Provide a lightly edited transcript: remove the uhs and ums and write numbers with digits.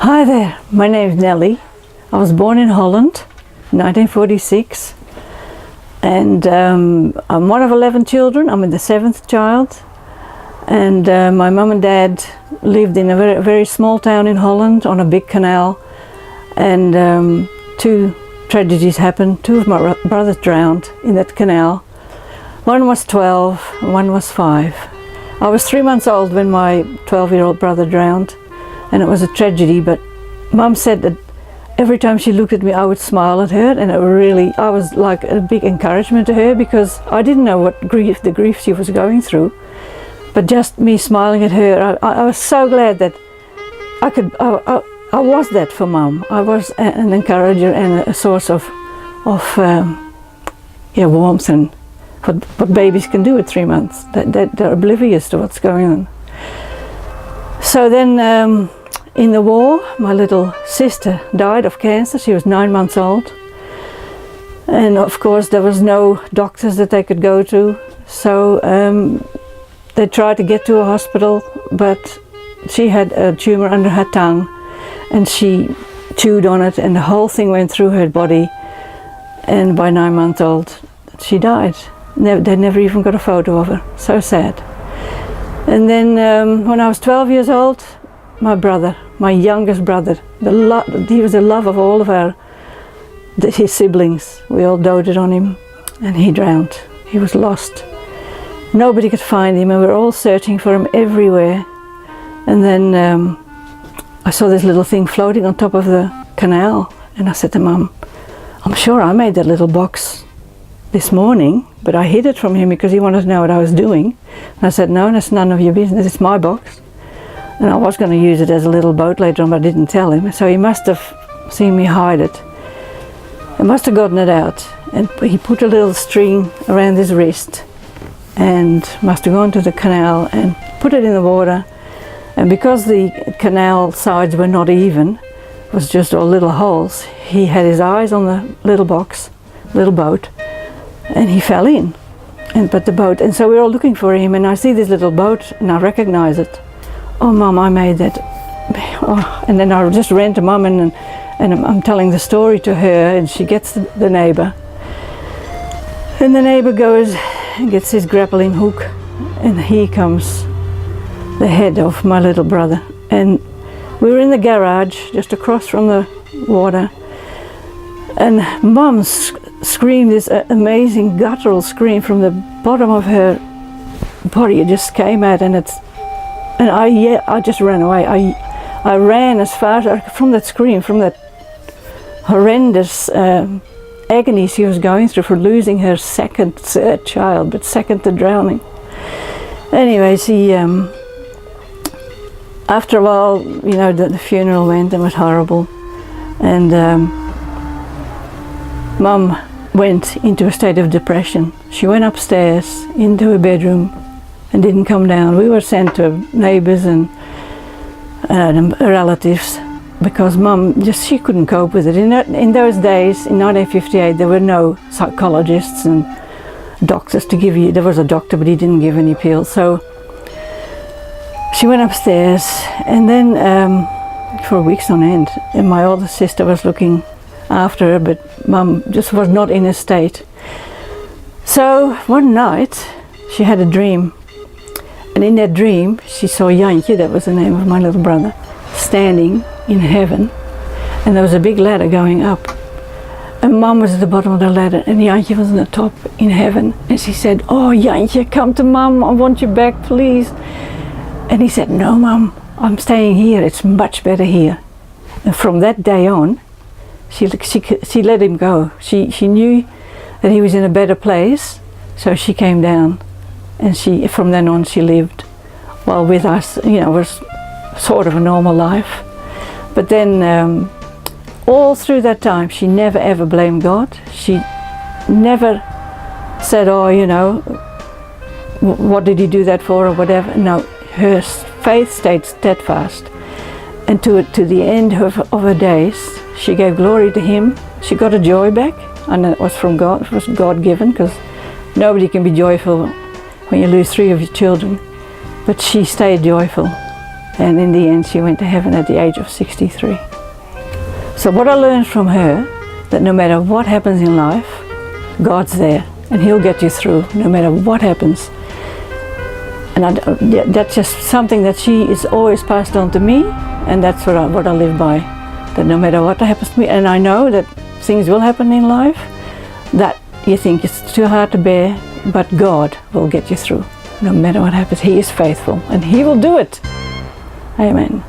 Hi there, my name is Nelly. I was born in Holland, 1946, and I'm one of 11 children. I'm the 7th child, and my mum and dad lived in a very, very small town in Holland on a big canal, and two tragedies happened. Two of my brothers drowned in that canal. One was 12, one was 5. I was 3 months old when my 12-year-old brother drowned, and it was a tragedy, but Mum said that every time she looked at me I would smile at her, and I was like a big encouragement to her, because I didn't know what the grief she was going through, but just me smiling at her, I was so glad that I was that for Mum. I was an encourager and a source of warmth and what babies can do at 3 months. That they're oblivious to what's going on. So then in the war, my little sister died of cancer. She was 9 months old, and of course there was no doctors that they could go to, so they tried to get to a hospital, but she had a tumor under her tongue and she chewed on it, and the whole thing went through her body, and by 9 months old she died. They never even got a photo of her. So sad. And then when I was 12 years old, my brother, my youngest brother, he was the love of all of his siblings. We all doted on him, and he drowned. He was lost. Nobody could find him, and we were all searching for him everywhere. And then I saw this little thing floating on top of the canal, and I said to Mum, I'm sure I made that little box this morning, but I hid it from him because he wanted to know what I was doing. And I said, no, that's none of your business, it's my box. And I was going to use it as a little boat later on, but I didn't tell him. So he must have seen me hide it. He must have gotten it out. And he put a little string around his wrist and must have gone to the canal and put it in the water. And because the canal sides were not even, it was just all little holes, he had his eyes on the little box, little boat, and he fell in. And so we're all looking for him, and I see this little boat and I recognize it. Oh, Mum, I made that. Oh. And then I just ran to Mum, and I'm telling the story to her, and she gets the neighbor. And the neighbor goes and gets his grappling hook, and here comes the head of my little brother. And we were in the garage just across from the water, and Mum screamed this amazing guttural scream from the bottom of her body. It just came out, and I just ran away. I ran as fast from that scream, from that horrendous agony she was going through for losing her third child, but second to drowning. Anyways, after a while, the funeral went, and it was horrible, and Mum went into a state of depression. She went upstairs into her bedroom and didn't come down. We were sent to neighbors and relatives, because Mum she couldn't cope with it. In those days, in 1958, there were no psychologists and doctors to give you. There was a doctor, but he didn't give any pills. So she went upstairs, and then for weeks on end, and my older sister was looking after her, but Mum just was not in a state. So one night she had a dream, and in that dream she saw Jantje, that was the name of my little brother, standing in heaven, and there was a big ladder going up, and Mum was at the bottom of the ladder, and Jantje was on the top in heaven, and she said, oh Jantje, come to Mum, I want you back, please. And he said, no Mum, I'm staying here, it's much better here. And from that day on, she let him go. She knew that he was in a better place, so she came down, and from then on she lived well with us. It was sort of a normal life. But then all through that time she never ever blamed God. She never said, oh, what did he do that for, or whatever. No, her faith stayed steadfast, and to the end of her days she gave glory to him. She got a joy back, and it was from God. It was God given, because nobody can be joyful when you lose 3 of your children. But she stayed joyful, And in the end, she went to heaven at the age of 63. So what I learned from her, that no matter what happens in life, God's there and He'll get you through no matter what happens. And that's just something that she is always passed on to me, and that's what I live by. That no matter what happens to me, and I know that things will happen in life that you think it's too hard to bear, but God will get you through no matter what happens. He is faithful and He will do it. Amen.